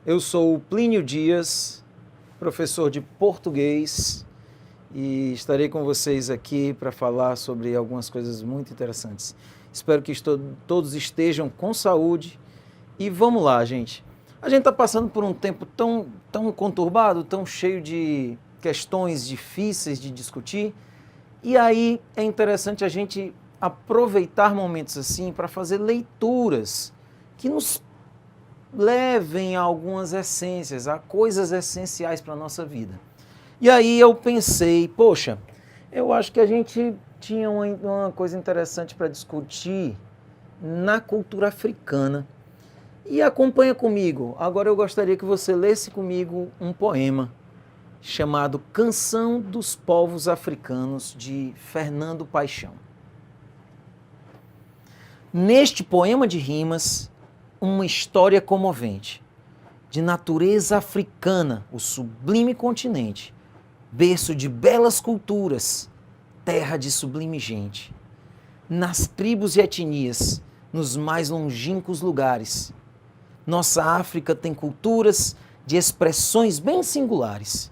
Eu sou o Plínio Dias, professor de português, e estarei com vocês aqui para falar sobre algumas coisas muito interessantes. Espero que todos estejam com saúde e vamos lá, gente. A gente está passando por um tempo tão conturbado, tão cheio de questões difíceis de discutir, e aí é interessante a gente aproveitar momentos assim para fazer leituras que nos levem a algumas essências, a coisas essenciais para a nossa vida. E aí eu pensei, poxa, eu acho que a gente tinha uma coisa interessante para discutir na cultura africana. E acompanha comigo. Agora eu gostaria que você lesse comigo um poema chamado Canção dos Povos Africanos, de Fernando Paixão. Neste poema de rimas, uma história comovente, de natureza africana, o sublime continente, berço de belas culturas, terra de sublime gente. Nas tribos e etnias, nos mais longínquos lugares, nossa África tem culturas de expressões bem singulares,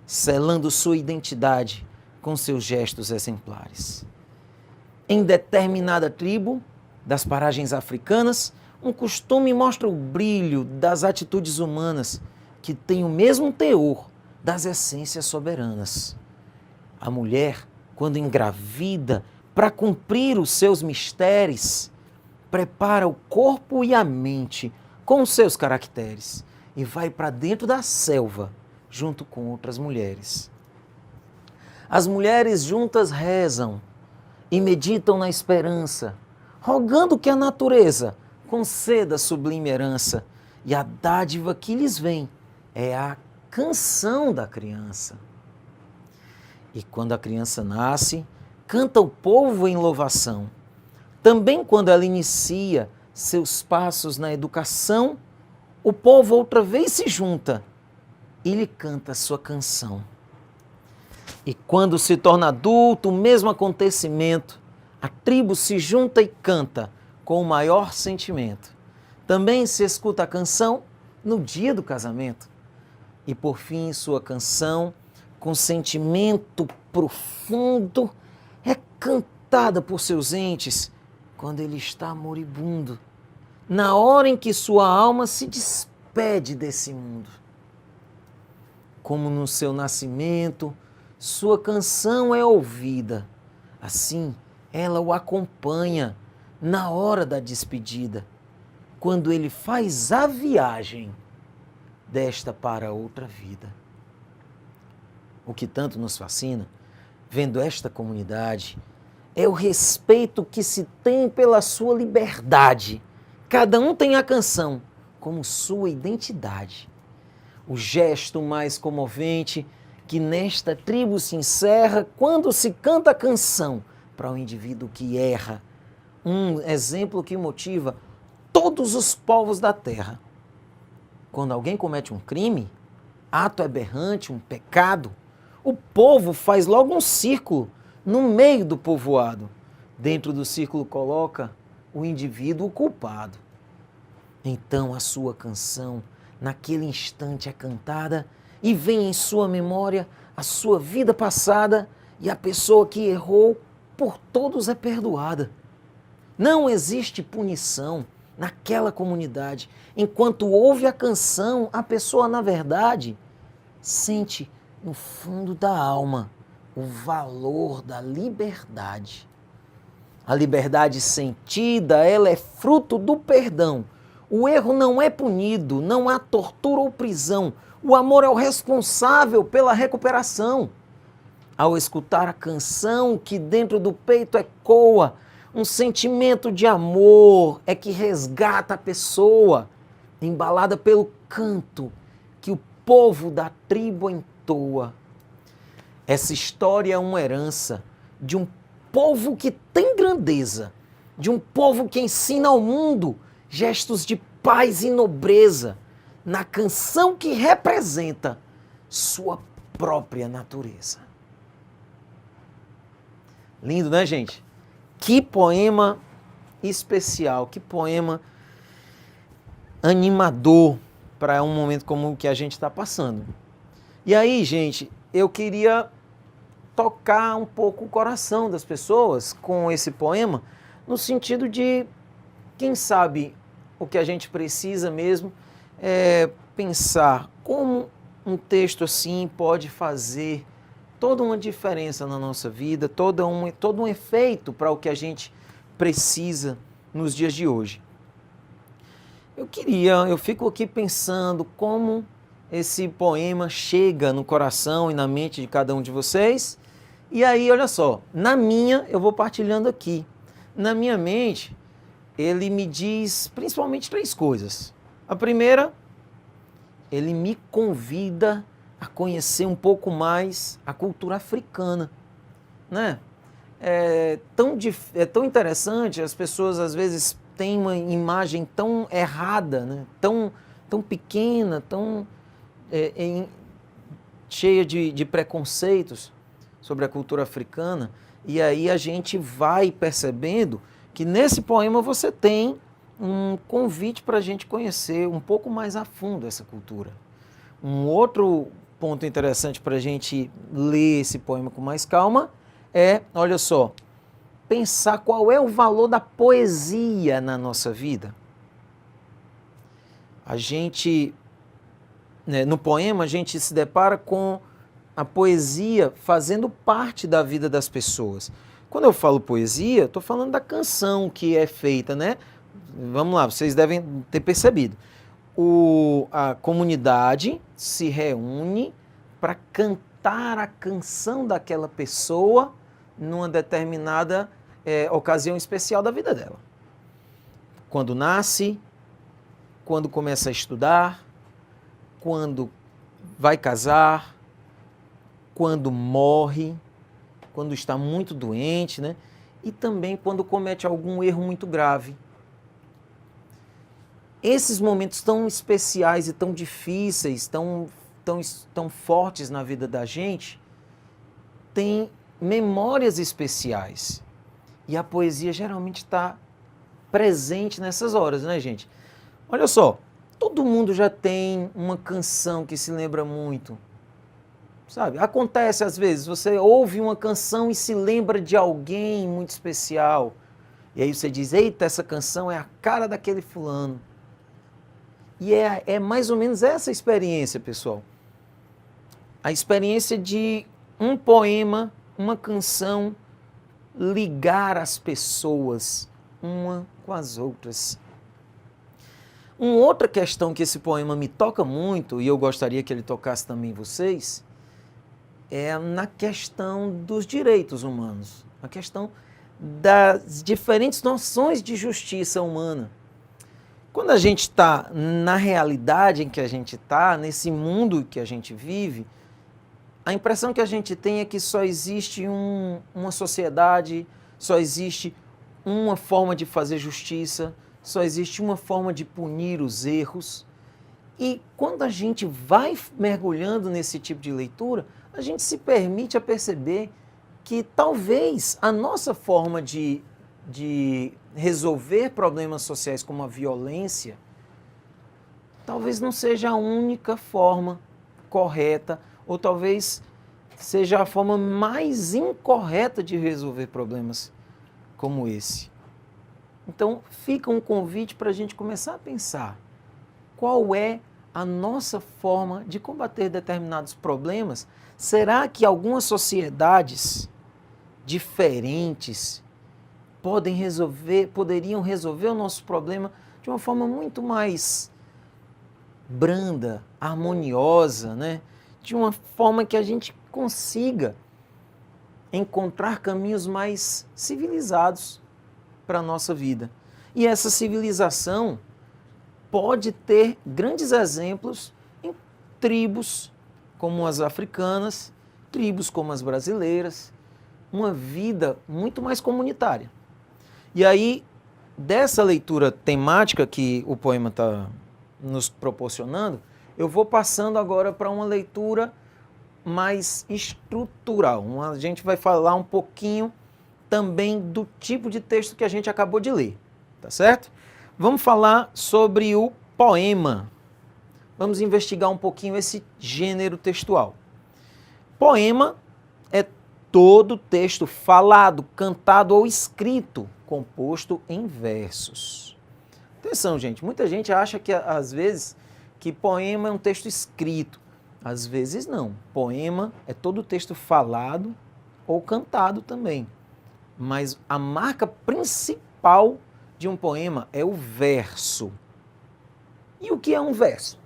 selando sua identidade com seus gestos exemplares. Em determinada tribo das paragens africanas, um costume mostra o brilho das atitudes humanas que tem o mesmo teor das essências soberanas. A mulher, quando engravida, para cumprir os seus mistérios, prepara o corpo e a mente com os seus caracteres e vai para dentro da selva junto com outras mulheres. As mulheres juntas rezam e meditam na esperança, rogando que a natureza conceda sublime herança, e a dádiva que lhes vem é a canção da criança. E quando a criança nasce, canta o povo em louvação. Também quando ela inicia seus passos na educação, o povo outra vez se junta e lhe canta sua canção. E quando se torna adulto, o mesmo acontecimento, a tribo se junta e canta com o maior sentimento. Também se escuta a canção no dia do casamento. E por fim, sua canção, com sentimento profundo, é cantada por seus entes quando ele está moribundo, na hora em que sua alma se despede desse mundo. Como no seu nascimento, sua canção é ouvida, assim ela o acompanha na hora da despedida, quando ele faz a viagem desta para outra vida. O que tanto nos fascina, vendo esta comunidade, é o respeito que se tem pela sua liberdade. Cada um tem a canção como sua identidade. O gesto mais comovente que nesta tribo se encerra quando se canta a canção para o indivíduo que erra. Um exemplo que motiva todos os povos da terra. Quando alguém comete um crime, ato aberrante, um pecado, o povo faz logo um círculo no meio do povoado. Dentro do círculo coloca o indivíduo culpado. Então a sua canção, naquele instante, é cantada e vem em sua memória a sua vida passada, e a pessoa que errou por todos é perdoada. Não existe punição naquela comunidade. Enquanto ouve a canção, a pessoa, na verdade, sente no fundo da alma o valor da liberdade. A liberdade sentida, ela é fruto do perdão. O erro não é punido, não há tortura ou prisão. O amor é o responsável pela recuperação. Ao escutar a canção que dentro do peito ecoa, um sentimento de amor é que resgata a pessoa, embalada pelo canto que o povo da tribo entoa. Essa história é uma herança de um povo que tem grandeza, de um povo que ensina ao mundo gestos de paz e nobreza, na canção que representa sua própria natureza. Lindo, né, gente? Que poema especial, que poema animador para um momento como o que a gente está passando. E aí, gente, eu queria tocar um pouco o coração das pessoas com esse poema, no sentido de, quem sabe, o que a gente precisa mesmo é pensar como um texto assim pode fazer toda uma diferença na nossa vida, todo um efeito para o que a gente precisa nos dias de hoje. Eu fico aqui pensando como esse poema chega no coração e na mente de cada um de vocês. E aí, olha só, eu vou partilhando aqui. Na minha mente, ele me diz principalmente 3 coisas. A primeira, ele me convida a conhecer um pouco mais a cultura africana, né? É tão interessante, as pessoas às vezes têm uma imagem tão errada, né? tão pequena, cheia de preconceitos sobre a cultura africana, e aí a gente vai percebendo que nesse poema você tem um convite para a gente conhecer um pouco mais a fundo essa cultura. Um outro ponto interessante para a gente ler esse poema com mais calma é, olha só, pensar qual é o valor da poesia na nossa vida. No poema, a gente se depara com a poesia fazendo parte da vida das pessoas. Quando eu falo poesia, estou falando da canção que é feita, né? Vamos lá, vocês devem ter percebido. A comunidade se reúne para cantar a canção daquela pessoa numa determinada ocasião especial da vida dela. Quando nasce, quando começa a estudar, quando vai casar, quando morre, quando está muito doente, né? E também quando comete algum erro muito grave. Esses momentos tão especiais e tão difíceis, tão fortes na vida da gente, têm memórias especiais. E a poesia geralmente está presente nessas horas, né, gente? Olha só, todo mundo já tem uma canção que se lembra muito. Sabe? Acontece às vezes, você ouve uma canção e se lembra de alguém muito especial. E aí você diz, eita, essa canção é a cara daquele fulano. E é mais ou menos essa experiência, pessoal. A experiência de um poema, uma canção, ligar as pessoas uma com as outras. Uma outra questão que esse poema me toca muito, e eu gostaria que ele tocasse também vocês, é na questão dos direitos humanos, a questão das diferentes noções de justiça humana. Quando a gente está na realidade em que a gente está, nesse mundo que a gente vive, a impressão que a gente tem é que só existe uma sociedade, só existe uma forma de fazer justiça, só existe uma forma de punir os erros. E quando a gente vai mergulhando nesse tipo de leitura, a gente se permite a perceber que talvez a nossa forma de resolver problemas sociais como a violência, talvez não seja a única forma correta, ou talvez seja a forma mais incorreta de resolver problemas como esse. Então, fica um convite para a gente começar a pensar qual é a nossa forma de combater determinados problemas. Será que algumas sociedades diferentes poderiam resolver o nosso problema de uma forma muito mais branda, harmoniosa, né? De uma forma que a gente consiga encontrar caminhos mais civilizados para a nossa vida. E essa civilização pode ter grandes exemplos em tribos como as africanas, tribos como as brasileiras, uma vida muito mais comunitária. E aí, dessa leitura temática que o poema está nos proporcionando, eu vou passando agora para uma leitura mais estrutural. A gente vai falar um pouquinho também do tipo de texto que a gente acabou de ler, tá certo? Vamos falar sobre o poema. Vamos investigar um pouquinho esse gênero textual. Poema é todo texto falado, cantado ou escrito, composto em versos. Atenção, gente, muita gente acha que, às vezes, que poema é um texto escrito. Às vezes não. Poema é todo texto falado ou cantado também. Mas a marca principal de um poema é o verso. E o que é um verso?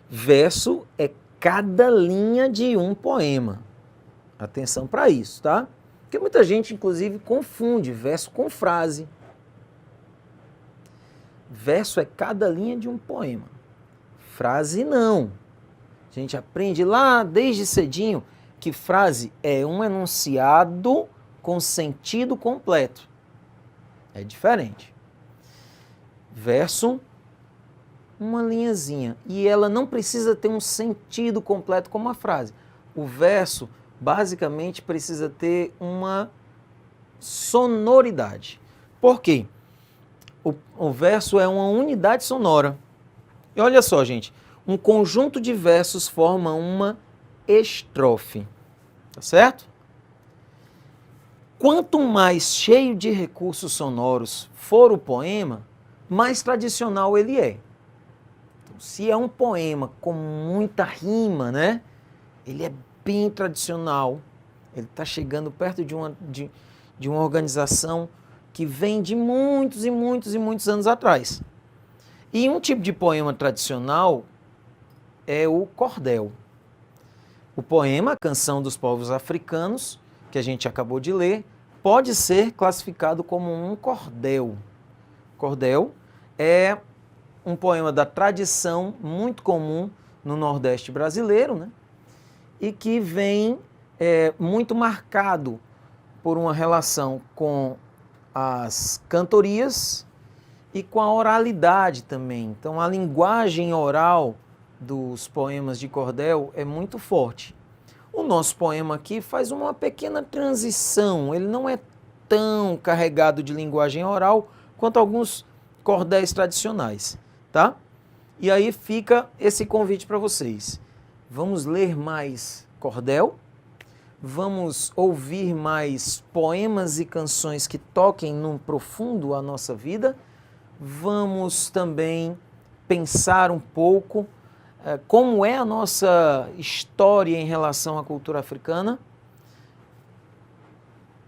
Verso é cada linha de um poema. Atenção para isso, tá? Porque muita gente, inclusive, confunde verso com frase. Verso é cada linha de um poema. Frase não. A gente aprende lá desde cedinho que frase é um enunciado com sentido completo. É diferente. Verso, uma linhazinha. E ela não precisa ter um sentido completo como a frase. O verso, basicamente, precisa ter uma sonoridade. Por quê? O verso é uma unidade sonora. E olha só, gente, um conjunto de versos forma uma estrofe. Tá certo? Quanto mais cheio de recursos sonoros for o poema, mais tradicional ele é. Então, se é um poema com muita rima, né? Ele é bem tradicional. Ele está chegando perto de uma organização que vem de muitos e muitos e muitos anos atrás. E um tipo de poema tradicional é o cordel. O poema, a canção dos povos africanos, que a gente acabou de ler, pode ser classificado como um cordel. Cordel é um poema da tradição muito comum no Nordeste brasileiro, né? E que vem muito marcado por uma relação com as cantorias e com a oralidade também. Então, a linguagem oral dos poemas de cordel é muito forte. O nosso poema aqui faz uma pequena transição, ele não é tão carregado de linguagem oral quanto alguns cordéis tradicionais, tá? E aí fica esse convite para vocês. Vamos ler mais cordel, vamos ouvir mais poemas e canções que toquem no profundo a nossa vida, vamos também pensar um pouco como é a nossa história em relação à cultura africana.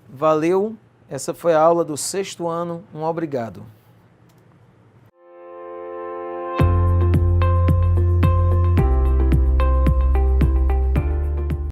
Valeu, essa foi a aula do 6º ano, um obrigado.